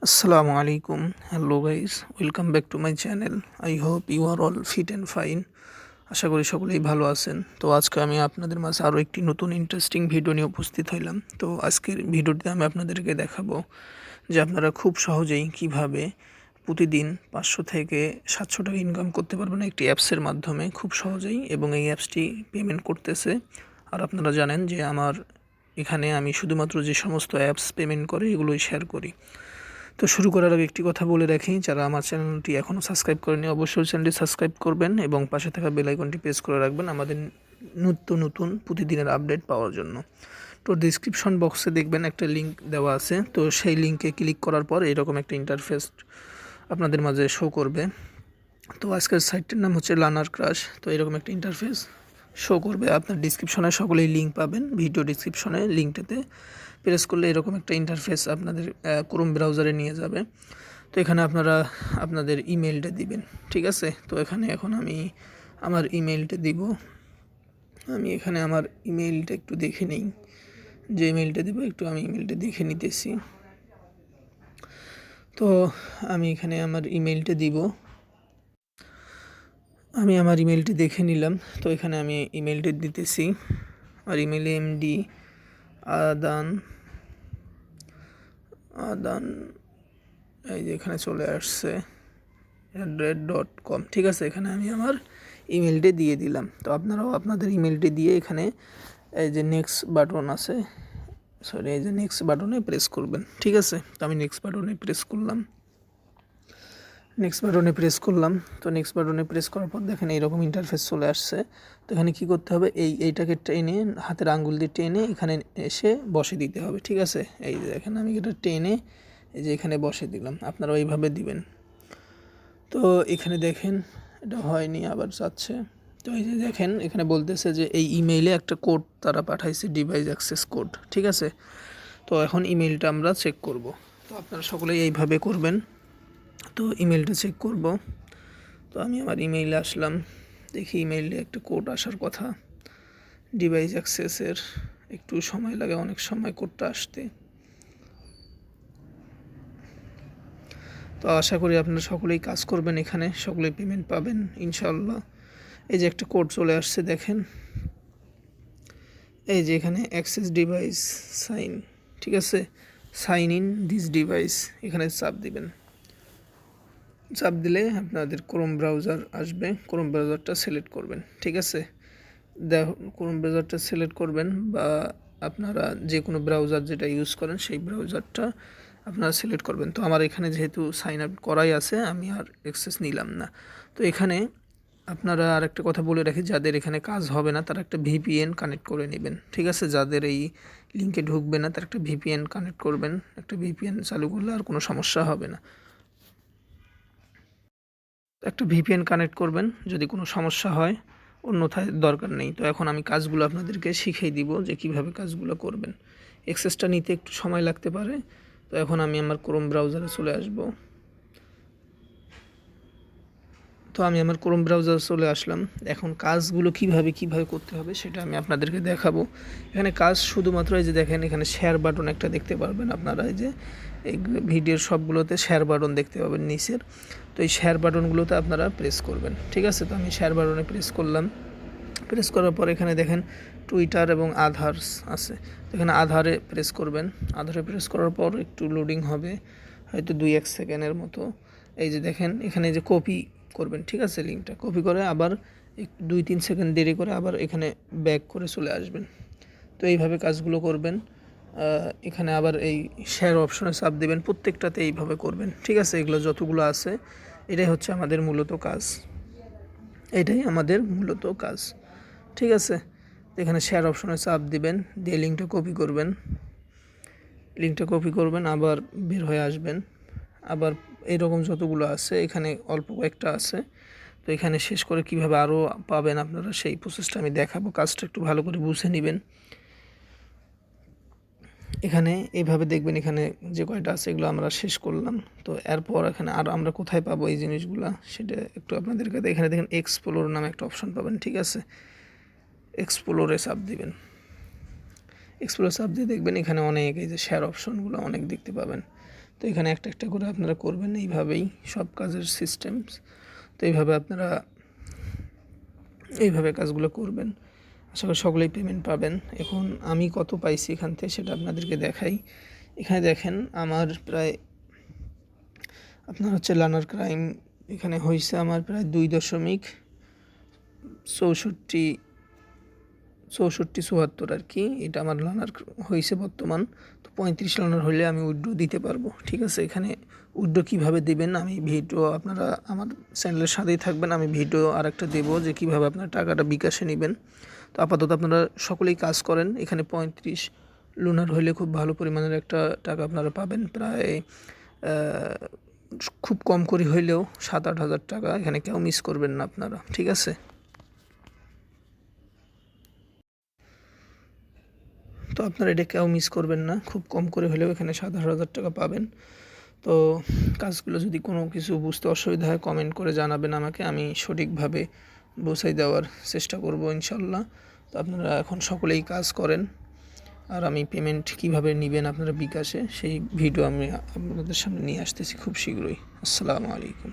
Assalamu alaikum. Hello guys, welcome back to my channel. I hope you are all fit and fine. আশা করি সকলেই ভালো আছেন। তো আজকে আমি আপনাদের মাঝে আরও একটি নতুন ইন্টারেস্টিং ভিডিও নিয়ে উপস্থিত হইলাম। তো আজকের ভিডিওটিতে আমি আপনাদেরকে দেখাবো যে আপনারা খুব সহজেই কিভাবে প্রতিদিন 500 থেকে 700 টাকা ইনকাম করতে পারবেন একটি অ্যাপসের মাধ্যমে খুব সহজেই, এবং এই অ্যাপসটি পেমেন্ট করতেছে। আর আপনারা জানেন যে আমার এখানে আমি শুধুমাত্র যে সমস্ত অ্যাপস পেমেন্ট করে এগুলোই শেয়ার করি। তো শুরু করার আগে একটি কথা বলে রাখি, যারা আমার চ্যানেলটি এখনও সাবস্ক্রাইব করেনি অবশ্যই চ্যানেলটি সাবস্ক্রাইব করবেন এবং পাশে থাকা বেল আইকনটি প্রেস করে রাখবেন আমাদের নতুন প্রতিদিনের আপডেট পাওয়ার জন্য। তো ডিসক্রিপশন বক্সে দেখবেন একটা লিঙ্ক দেওয়া আছে, তো সেই লিঙ্কে ক্লিক করার পর এরকম একটা ইন্টারফেস আপনাদের মাঝে শো করবে। তো আজকের সাইটটির নাম হচ্ছে লানার ক্রাশ। তো এরকম একটা ইন্টারফেস শো করবে, আপনার ডিসক্রিপশনে সকলেই লিঙ্ক পাবেন, ভিডিও ডিসক্রিপশনে লিঙ্কটাতে প্রেস করলে এরকম একটা ইন্টারফেস আপনাদের ক্রোম ব্রাউজারে নিয়ে যাবে। তো এখানে আপনারা আপনাদের ইমেলটা দিবেন, ঠিক আছে। তো এখানে এখন আমি আমার ইমেলটা দিব। আমি এখানে আমার ইমেলটা একটু দেখে নিই, যে ইমেলটা দিব একটু আমি ইমেলটা দেখে নিতেছি। তো আমি এখানে আমার ইমেলটা দিব, আমি আমার ইমেলটি দেখে নিলাম। তো এখানে আমি ইমেলটি দিতেছি, আর ইমেলে এমডি আদান আদান এই যে এখানে চলে আসছে @.com, ঠিক আছে। এখানে আমি আমার ইমেলটি দিয়ে দিলাম। তো আপনারাও আপনাদের ইমেলটি দিয়ে এখানে এই যে নেক্সট বাটন আছে, এই যে নেক্সট বাটনে প্রেস করবেন, ঠিক আছে। তো আমি নেক্সট বাটনে প্রেস করলাম। তো নেক্সট বাটনে প্রেস করার পর দেখেন এইরকম ইন্টারফেস চলে আসছে। তো এখানে কী করতে হবে, এইটাকে টেনে হাতের আঙ্গুল দিয়ে টেনে এখানে এসে বসে দিতে হবে, ঠিক আছে। এই যে দেখেন আমি এটা টেনে এই যে এখানে বসে দিলাম, আপনারা ওইভাবে দিবেন। তো এখানে দেখেন এটা হয়নি, আবার যাচ্ছে। তো এই যে দেখেন এখানে বলতেছে যে এই ইমেইলে একটা কোড তারা পাঠাইছে, ডিভাইস অ্যাক্সেস কোড, ঠিক আছে। তো এখন ইমেইলটা আমরা চেক করব। তো আপনারা সকলেই এইভাবে করবেন। তো ইমেলটা চেক করব। তো আমি আমার ইমেইলে আসলাম, দেখি ইমেইলে একটা কোড আসার কথা ডিভাইস অ্যাক্সেসের, একটু সময় লাগে, অনেক সময় কোডটা আসতে। তো আশা করি আপনারা সকলেই কাজ করবেন, এখানে সকলেই পেমেন্ট পাবেন ইনশাআল্লাহ। এই যে একটা কোড চলে আসছে দেখেন, এই যে এখানে অ্যাক্সেস ডিভাইস সাইন, ঠিক আছে, সাইন ইন দিস ডিভাইস, এখানে চাপ দিবেন। চাপ দিলে আপনাদের ক্রোম ব্রাউজার আসবে, ক্রোম ব্রাউজারটা সিলেক্ট করবেন, ঠিক আছে। ক্রোম ব্রাউজারটা সিলেক্ট করবেন, বা আপনারা যে কোনো ব্রাউজার যেটা ইউজ করেন সেই ব্রাউজারটা আপনারা সিলেক্ট করবেন। তো আমার এখানে যেহেতু সাইন আপ করাই আছে আমি আর অ্যাক্সেস নিলাম না। তো এখানে আপনারা আরেকটা কথা বলে রাখি, যাদের এখানে কাজ হবে না তারা একটা ভিপিএন কানেক্ট করে নেবেন, ঠিক আছে। যাদের এই লিঙ্কে ঢুকবে না তারা একটা ভিপিএন কানেক্ট করবেন, একটা ভিপিএন চালু করলে আর কোনো সমস্যা হবে না। একটা ভিপিএন কানেক্ট করবেন যদি কোনো সমস্যা হয়, অন্যথায় দরকার নেই। তো এখন আমি কাজগুলো আপনাদেরকে শিখিয়ে দিব যে কিভাবে কাজগুলো করবেন। অ্যাক্সেসটা নিতে একটু সময় লাগতে পারে। তো এখন আমি আমার ক্রোম ব্রাউজারে চলে আসব। তো আমি আমার ক্রোম ব্রাউজারে চলে আসলাম। এখন কাজগুলো কিভাবে করতে হবে সেটা আমি আপনাদেরকে দেখাবো। এখানে কাজ শুধুমাত্র এই যে দেখেন এখানে শেয়ার বাটন একটা দেখতে পারবেন আপনারা, এই যে এই ভিডিওর সবগুলোতে শেয়ার বাটন দেখতে পাবেন নিচের। তো এই শেয়ার বাটনগুলোতে আপনারা প্রেস করবেন, ঠিক আছে। তো আমি শেয়ার বাটনে প্রেস করলাম। প্রেস করার পর এখানে দেখেন টুইটার এবং আধারস আছে, এখানে আধারে প্রেস করবেন। আধারে প্রেস করার পর একটু লোডিং হবে, হয়তো 2-1 সেকেন্ডের মতো। এই যে দেখেন এখানে যে কপি করবেন, ঠিক আছে, লিঙ্কটা কপি করে আবার 2-3 সেকেন্ড দেরি করে আবার এখানে ব্যাক করে চলে আসবেন। তো এইভাবে কাজগুলো করবেন। এখানে আবার এই শেয়ার অপশনে চাপ দেবেন, প্রত্যেকটাতে এইভাবে করবেন, ঠিক আছে। এগুলো যতগুলো আছে এটাই হচ্ছে আমাদের মূলত কাজ, ঠিক আছে। এখানে শেয়ার অপশনে চাপ দিবেন, দিয়ে লিঙ্কটা কপি করবেন, আবার বের হয়ে আসবেন। আবার এরকম যতগুলো আছে এখানে অল্প কয়েকটা আছে। তো এখানে শেষ করে কিভাবে আরও পাবেন আপনারা সেই প্রসেসটা আমি দেখাবো, কাজটা একটু ভালো করে বুঝে নেবেন। এখানে এইভাবে দেখবেন, এখানে যে কয়টা আছে এগুলো আমরা শেষ করলাম। তো এরপর এখানে আর আমরা কোথায় পাবো এই জিনিসগুলো সেটা একটু আপনাদেরকে, এখানে দেখেন এক্সপ্লোর নামে একটা অপশন পাবেন, ঠিক আছে। এক্সপ্লোরে চাপ দিবেন। এক্সপ্লোরে চাপ দিয়ে দেখবেন এখানে অনেক এই যে শেয়ার অপশনগুলো অনেক দেখতে পাবেন। তো এখানে একটা একটা করে আপনারা করবেন এইভাবেই সব কাজের সিস্টেমস। তো এইভাবে আপনারা এইভাবে কাজগুলো করবেন, আশা করি সকলেই পেমেন্ট পাবেন। এখন আমি কত পাইছি এখান থেকে সেটা আপনাদেরকে দেখাই। এখানে দেখেন আমার প্রায় আপনার হচ্ছে লার্নার ক্রাইম এখানে হয়েছে আমার প্রায় 2.64 আর কি, এটা আমার লার্নার হয়েছে বর্তমান। তো 35 লার্নার হলে আমি উইথড্র দিতে পারবো, ঠিক আছে। এখানে উইথড্র কীভাবে দেবেন আমি ভিডিও, আপনারা আমার চ্যানেলের সাথেই থাকবেন, আমি ভিডিও আরেকটা দেবো যে কীভাবে আপনার টাকাটা বিকাশে নেবেন। তো আপাতত আপনারা সকলেই কাজ করেন। এখানে 35 লুনার হলে খুব ভালো পরিমাণের একটা টাকা আপনারা পাবেন, প্রায় খুব কম করে হইলেও 7-8 হাজার টাকা। এখানে কেউ মিস করবেন না আপনারা, ঠিক আছে। তো আপনারা এটা কেউ মিস করবেন না, খুব কম করে হলেও এখানে 7-8 হাজার টাকা পাবেন। তো কাজগুলো যদি কোনো কিছু বুঝতে অসুবিধা হয় কমেন্ট করে জানাবেন আমাকে, আমি সঠিকভাবে বোঝাই দেওয়ার চেষ্টা করব ইনশাল্লাহ। তো আপনারা এখন সকলেই কাজ করেন, আর আমি পেমেন্ট কিভাবে নেবেন আপনারা বিকাশে সেই ভিডিও আমি আপনাদের সামনে নিয়ে আসতেছি খুব শীঘ্রই। আসসালামু আলাইকুম।